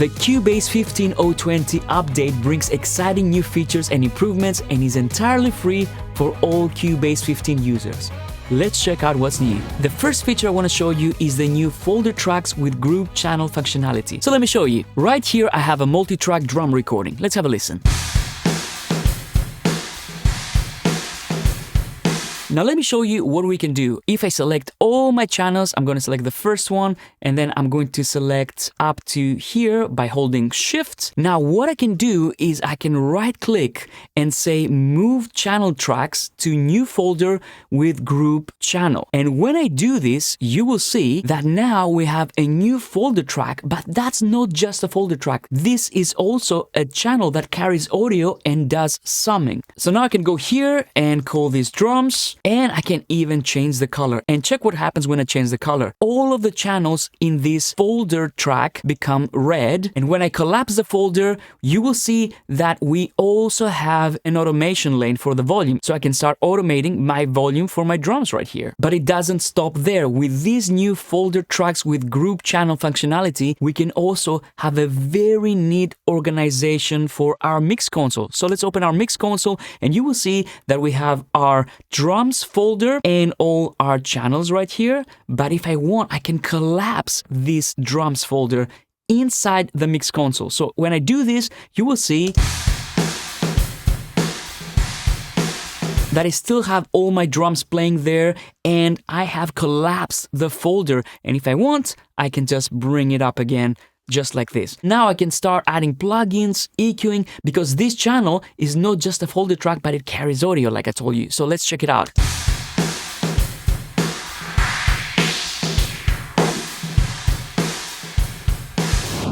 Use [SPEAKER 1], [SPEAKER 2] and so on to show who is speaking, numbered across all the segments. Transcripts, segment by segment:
[SPEAKER 1] The Cubase 15.0.20 update brings exciting new features and improvements and is entirely free for all Cubase 15 users. Let's check out what's new. The first feature I want to show you is the new folder tracks with group channel functionality. So let me show you. Right here I have a multi-track drum recording. Let's have a listen. Now let me show you what we can do. If I select all my channels, I'm going to select the first one and then I'm going to select up to here by holding Shift. Now what I can do is I can right click and say move channel tracks to new folder with group channel. And when I do this, you will see that now we have a new folder track, but that's not just a folder track. This is also a channel that carries audio and does summing. So now I can go here and call these drums. And I can even change the color. And check what happens when I change the color. All of the channels in this folder track become red. And when I collapse the folder, you will see that we also have an automation lane for the volume. So I can start automating my volume for my drums right here. But it doesn't stop there. With these new folder tracks with group channel functionality, we can also have a very neat organization for our mix console. So let's open our mix console and you will see that we have our drums folder and all our channels right here. But if I want, I can collapse this drums folder inside the mix console. So when I do this, you will see that I still have all my drums playing there and I have collapsed the folder. And if I want, I can just bring it up again just like this. Now I can start adding plugins, EQing, because this channel is not just a folder track, but it carries audio like I told you. So let's check it out.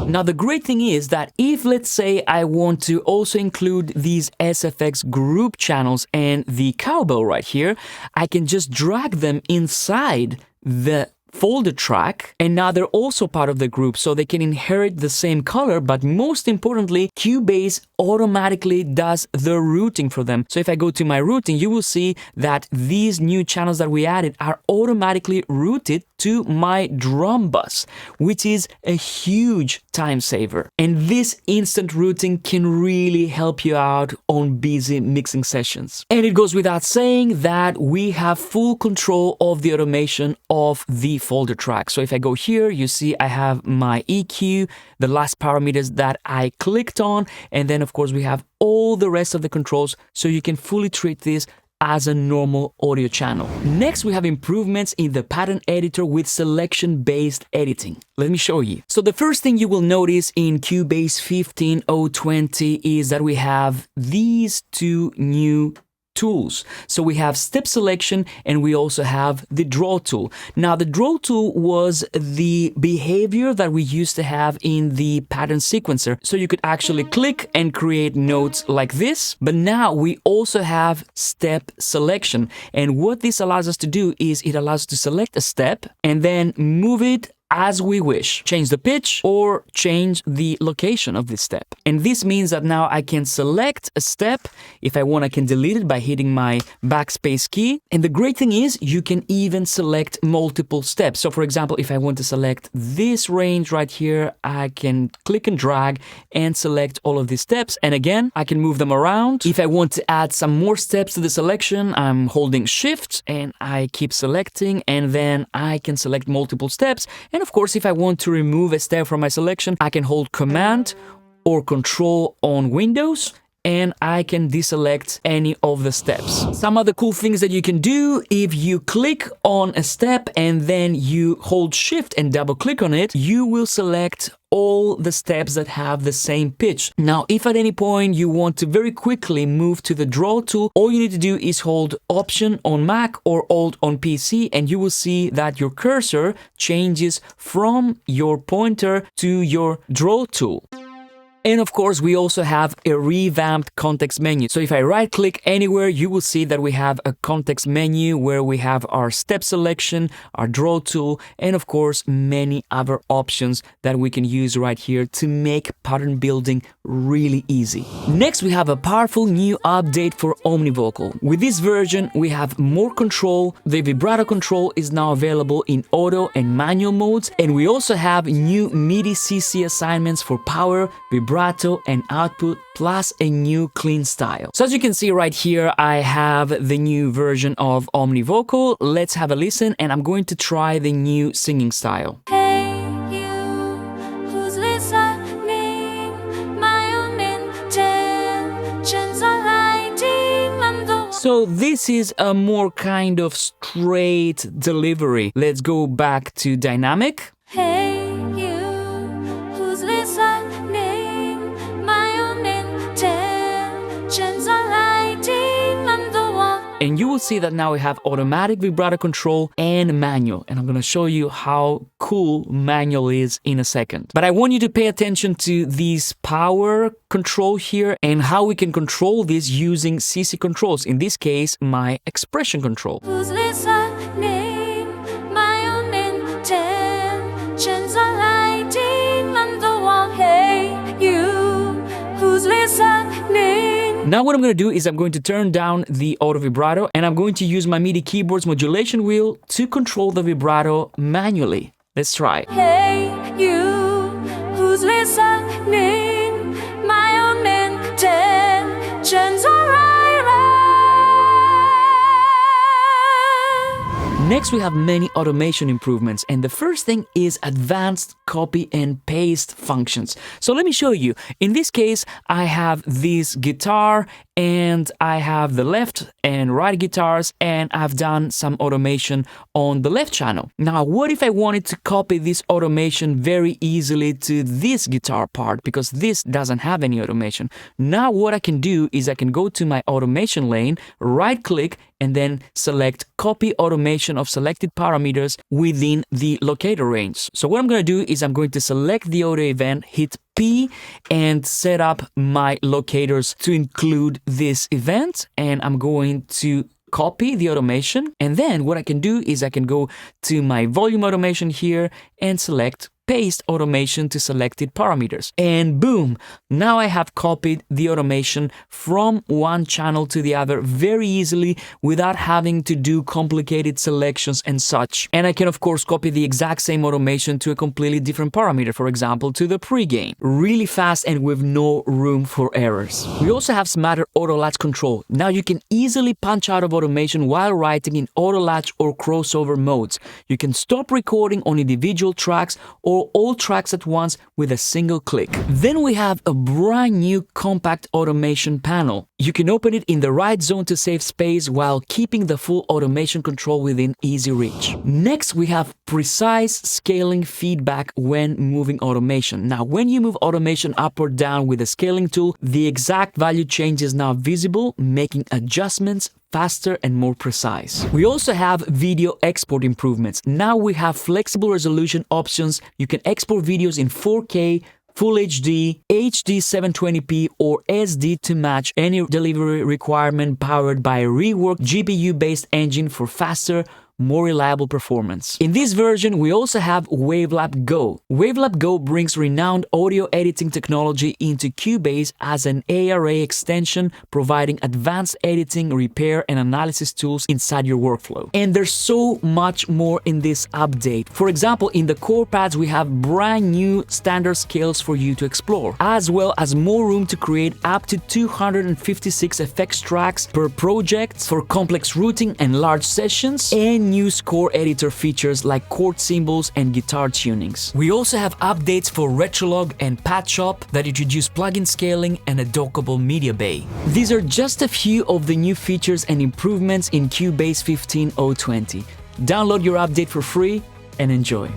[SPEAKER 1] Now the great thing is that if, let's say, I want to also include these SFX group channels and the cowbell right here, I can just drag them inside the folder track and now they're also part of the group, so they can inherit the same color. But most importantly, Cubase automatically does the routing for them. So if I go to my routing, you will see that these new channels that we added are automatically routed to my drum bus, which is a huge time saver. And this instant routing can really help you out on busy mixing sessions. And it goes without saying that we have full control of the automation of the folder track. So if I go here, you see I have my EQ, the last parameters that I clicked on, and then of course we have all the rest of the controls, so you can fully treat this as a normal audio channel. Next, we have improvements in the pattern editor with selection-based editing. Let me show you. So the first thing you will notice in Cubase 15.0.20 is that we have these two new tools. So we have step selection and we also have the draw tool. Now the draw tool was the behavior that we used to have in the pattern sequencer. So you could actually click and create notes like this, but now we also have step selection. And what this allows us to do is it allows us to select a step and then move it as we wish. Change the pitch or change the location of this step. And this means that now I can select a step. If I want, I can delete it by hitting my backspace key. And the great thing is you can even select multiple steps. So for example, if I want to select this range right here, I can click and drag and select all of these steps. And again, I can move them around. If I want to add some more steps to the selection, I'm holding Shift and I keep selecting, and then I can select multiple steps. And of course, if I want to remove a step from my selection, I can hold Command or Control on Windows and I can deselect any of the steps. Some other cool things that you can do: if you click on a step and then you hold Shift and double click on it, you will select all the steps that have the same pitch. Now, if at any point you want to very quickly move to the draw tool, all you need to do is hold Option on Mac or Alt on PC, and you will see that your cursor changes from your pointer to your draw tool. And of course, we also have a revamped context menu. So if I right click anywhere, you will see that we have a context menu where we have our step selection, our draw tool, and of course, many other options that we can use right here to make pattern building really easy. Next, we have a powerful new update for Omnivocal. With this version, we have more control. The vibrato control is now available in auto and manual modes, and we also have new MIDI CC assignments for power, vibrato, and output, plus a new clean style. So as you can see right here, I have the new version of Omnivocal. Let's have a listen, and I'm going to try the new singing style.
[SPEAKER 2] Hey, you, who's listening? My own intentions are hiding under.
[SPEAKER 1] So this is a more kind of straight delivery. Let's go back to dynamic.
[SPEAKER 2] Hey, you, who's listening? My own intentions are hiding under one.
[SPEAKER 1] And you will see that now we have automatic vibrato control and manual. And I'm going to show you how cool manual is in a second. But I want you to pay attention to this power control here and how we can control this using CC controls. In this case, my expression control.
[SPEAKER 2] Who's listening? My own intentions are hiding under one. Hey, you, who's listening?
[SPEAKER 1] Now what I'm going to do is I'm going to turn down the auto vibrato and I'm going to use my MIDI keyboard's modulation wheel to control the vibrato manually. Let's try.
[SPEAKER 2] Hey, you, who's listening? My own intentions are right.
[SPEAKER 1] Next, we have many automation improvements, and the first thing is advanced copy and paste functions. So let me show you. In this case, I have this guitar and I have the left and right guitars, and I've done some automation on the left channel. Now, what if I wanted to copy this automation very easily to this guitar part, because this doesn't have any automation? Now, what I can do is I can go to my automation lane, right click, and then select copy automation of selected parameters within the locator range. So what I'm going to do is I'm going to select the audio event, hit P, and set up my locators to include this event, and I'm going to copy the automation. And then what I can do is I can go to my volume automation here and select paste automation to selected parameters. And boom, now I have copied the automation from one channel to the other very easily without having to do complicated selections and such. And I can of course copy the exact same automation to a completely different parameter, for example to the pre-gain. Really fast and with no room for errors. We also have smarter auto latch control. Now you can easily punch out of automation while writing in auto latch or crossover modes. You can stop recording on individual tracks or all tracks at once with a single click. Then we have a brand new compact automation panel. You can open it in the right zone to save space while keeping the full automation control within easy reach. Next, we have precise scaling feedback when moving automation. Now, when you move automation up or down with the scaling tool, the exact value change is now visible, making adjustments faster and more precise. We also have video export improvements. Now we have flexible resolution options. You can export videos in 4K, Full HD, HD 720p, or SD to match any delivery requirement, powered by a reworked GPU-based engine for faster, more reliable performance. In this version, we also have Wavelab Go. Wavelab Go brings renowned audio editing technology into Cubase as an ARA extension, providing advanced editing, repair, and analysis tools inside your workflow. And there's so much more in this update. For example, in the core pads, we have brand new standard scales for you to explore, as well as more room to create up to 256 effects tracks per project for complex routing and large sessions, and new score editor features like chord symbols and guitar tunings. We also have updates for Retrolog and Pad Shop that introduce plugin scaling and a dockable media bay. These are just a few of the new features and improvements in Cubase 15.0.20. Download your update for free and enjoy.